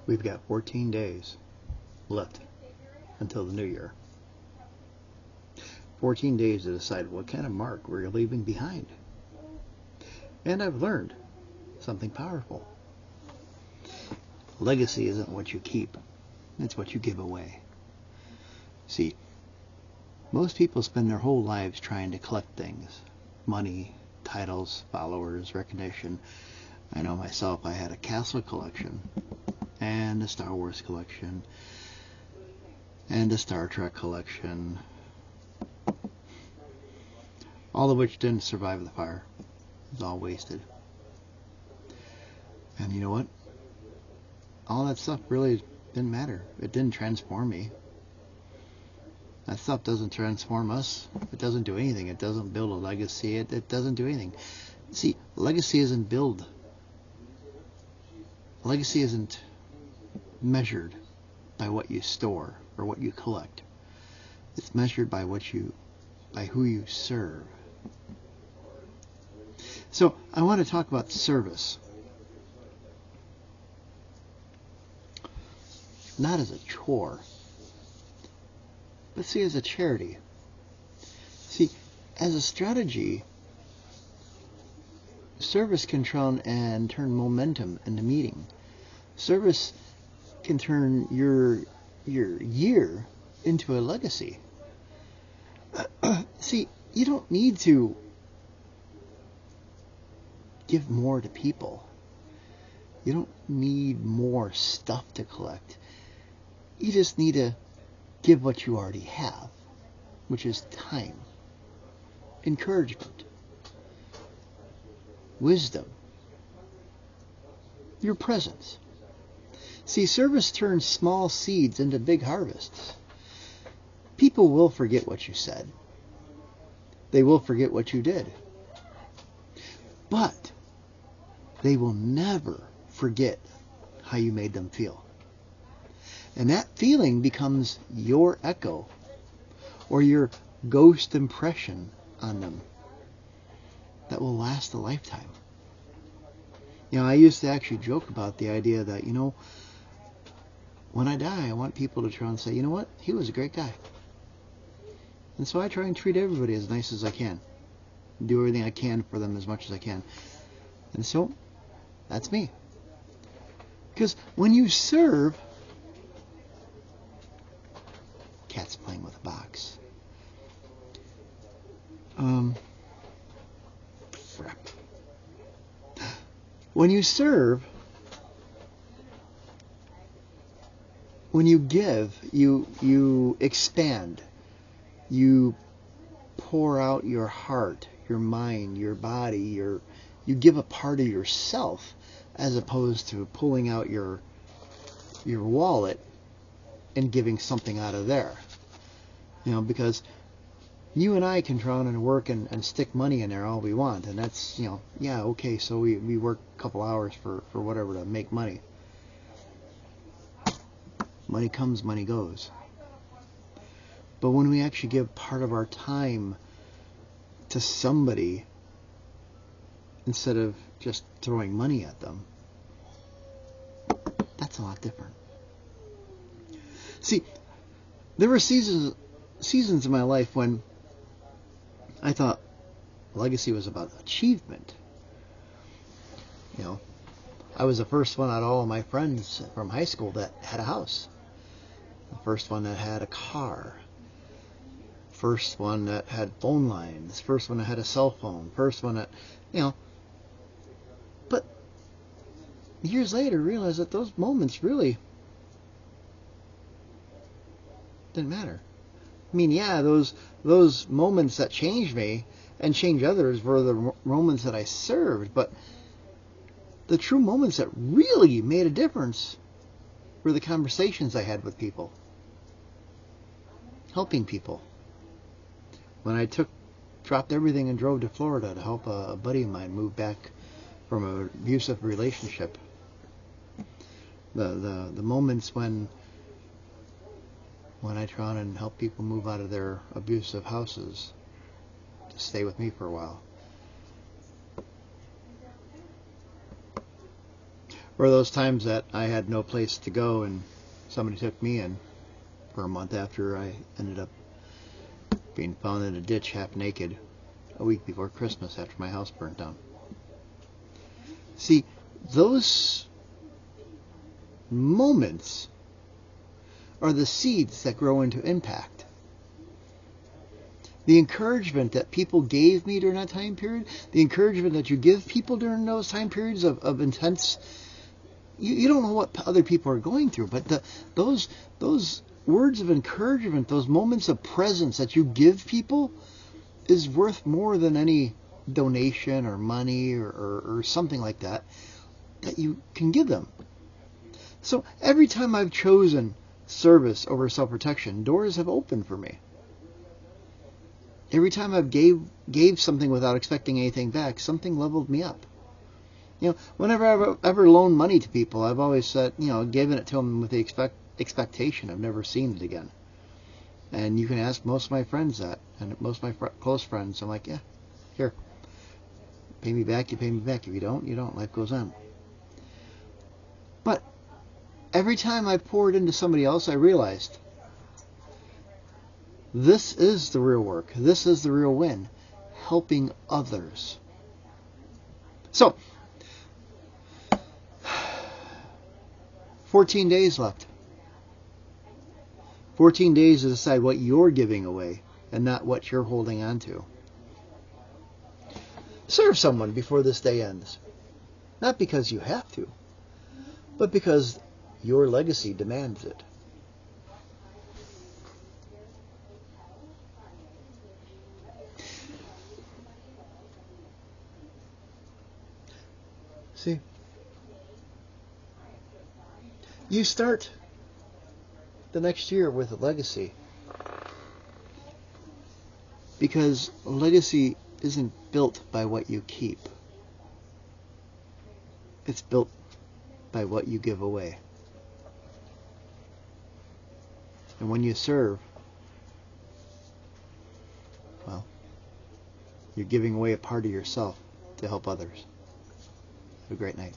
We've got 14 days left until the new year. 14 days to decide what kind of mark we're leaving behind. And I've learned something powerful. Legacy isn't what you keep, it's what you give away. See, most people spend their whole lives trying to collect things. Money, titles, followers, recognition. I know myself, I had a castle collection, and a Star Wars collection, and a Star Trek collection, all of which didn't survive the fire. It was all wasted. And you know what? All that stuff really didn't matter. It didn't transform me. That stuff doesn't transform us. It doesn't do anything. It doesn't build a legacy. It doesn't do anything. See, legacy isn't built. Legacy isn't measured by what you store or what you collect. It's measured by who you serve. So I want to talk about service. Not as a chore, but see, as a charity. See, as a strategy, service can turn momentum into meaning. Service can turn your year into a legacy. See, you don't need to give more to people. You don't need more stuff to collect. You just need to give what you already have, which is time, encouragement, wisdom, your presence. See, service turns small seeds into big harvests. People will forget what you said. They will forget what you did. But they will never forget how you made them feel. And that feeling becomes your echo or your ghost impression on them that will last a lifetime. You know, I used to actually joke about the idea that, you know, when I die, I want people to try and say, you know what, he was a great guy. And so I try and treat everybody as nice as I can. Do everything I can for them as much as I can. And so, that's me. Because when you serve, cat's playing with a box. Crap. When you serve, when you give, you expand. You pour out your heart, your mind, your body, you give a part of yourself as opposed to pulling out your wallet and giving something out of there. You know, because you and I can try and work and stick money in there all we want, and that's, you know, yeah, okay, so we work a couple hours for whatever to make money. Money comes, money goes. But when we actually give part of our time to somebody instead of just throwing money at them, that's a lot different. See, there were seasons in my life when I thought legacy was about achievement. You know, I was the first one out of all of my friends from high school that had a house. The first one that had a car. First one that had phone lines. First one that had a cell phone. First one that, you know. But years later, I realized that those moments really didn't matter. I mean, yeah, those moments that changed me and changed others were the moments that I served, but the true moments that really made a difference were the conversations I had with people, helping people. When I dropped everything and drove to Florida to help a buddy of mine move back from an abusive relationship, the moments when I try and help people move out of their abusive houses to stay with me for a while. Or those times that I had no place to go and somebody took me in for a month after I ended up being found in a ditch half naked a week before Christmas after my house burnt down. See, those moments are the seeds that grow into impact. The encouragement that people gave me during that time period, the encouragement that you give people during those time periods of intense, you don't know what other people are going through, but those words of encouragement, those moments of presence that you give people is worth more than any donation or money or something like that you can give them. So every time I've chosen service over self-protection, doors have opened for me. Every time I've gave something without expecting anything back, something leveled me up. Whenever I've ever loaned money to people, I've always said, given it to them with the expectation of never seeing it again. And you can ask most of my friends that, and most of my close friends. I'm like, yeah, here, pay me back, you pay me back. If you don't, you don't. Life goes on. But every time I poured into somebody else, I realized this is the real work. This is the real win. Helping others. So, 14 days left. 14 days to decide what you're giving away and not what you're holding on to. Serve someone before this day ends. Not because you have to, but because your legacy demands it. See, you start the next year with a legacy because a legacy isn't built by what you keep. It's built by what you give away. And when you serve, well, you're giving away a part of yourself to help others. Have a great night.